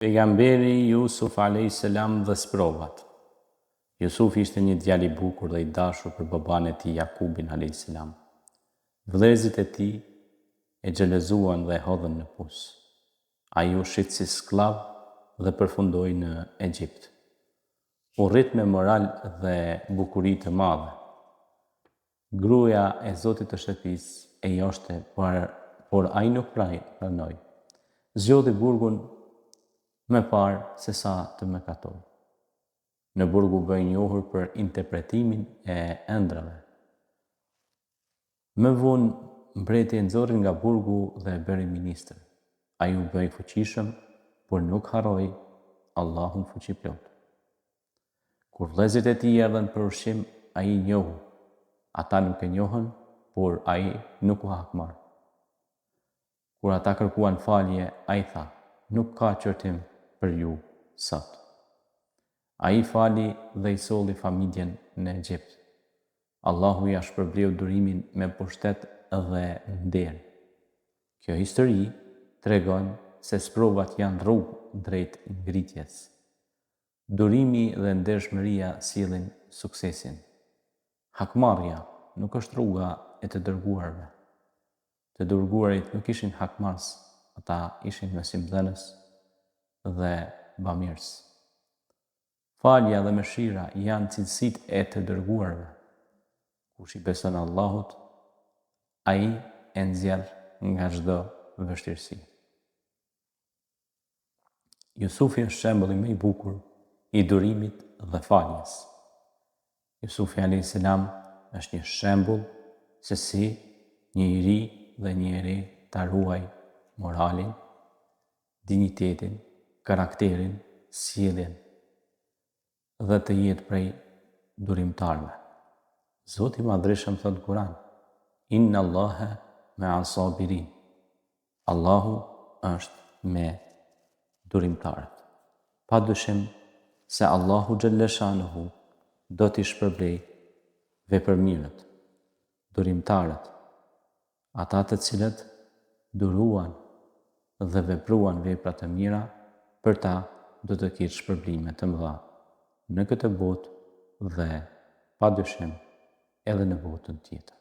Pejgamberi Jusuf a.s. dhe sprovat. Jusuf ishte një djalë i bukur dhe i dashur për baban e tij Jakubin a.s. Vëllezërit e tij e xhelozuan dhe e hodhën në pus. Ai u shit si skllav dhe përfundoi në Egjipt. U rrit me moral dhe bukuri të madhe. Gruaja e zotit të shtëpisë e joshte, por ai nuk pranoi. Zgjodhi burgun më parë se sa të mëkatoj. Në burg u bë i njohur për interpretimin e ëndrave. Më vonë mbreti e nxorri nga burgu dhe e bëri ministër. Ai u bë i fuqishëm, por nuk harroi Allahun fuqiplot. Kur vëllezërit e tij erdhën për ushqim, ai i njohu. Ata nuk e njohën, por ai nuk u hakmar. Kur ata kërkuan falje, ai tha: "Nuk ka qortim për ju sot." Ai fali dhe i solli familjen në Egjipt. Allahu ja shpërbleu durimin me pushtet dhe nder. Kjo histori tregon se sprovat janë rrugë drejt ngritjes. Durimi dhe ndershmëria sjellin suksesin. Hakmarrja nuk është rruga e të dërguarve. Të dërguarit nuk ishin hakmarrës, ata ishin mësimdhënës dhe bamirës. Falja dhe mëshira janë cilësitë e të dërguarve. Kush i beson Allahut, ai e nxjerr nga çdo vështirësi. Jusufi është shembulli më i bukur i durimit dhe faljes. Jusufi a.s. është një shembull se si një i ri dhe një e re ta ruaj moralin, dinjitetin, karakterin, sjelljen dhe të jetë prej durimtarëve. Zoti i Madhreshëm thot në Kur'an: Inna Allaha ma'a sabirin. Allahu është me durimtarët. Padyshim se Allahu xhalleshanuhu do t'i shpërblej vepërmirët, durimtarët, ata të cilët duruan dhe vepruan vepra të mira, për ta do të ketë shpërblime të mëdha në këtë botë dhe padyshim edhe në botën tjetër.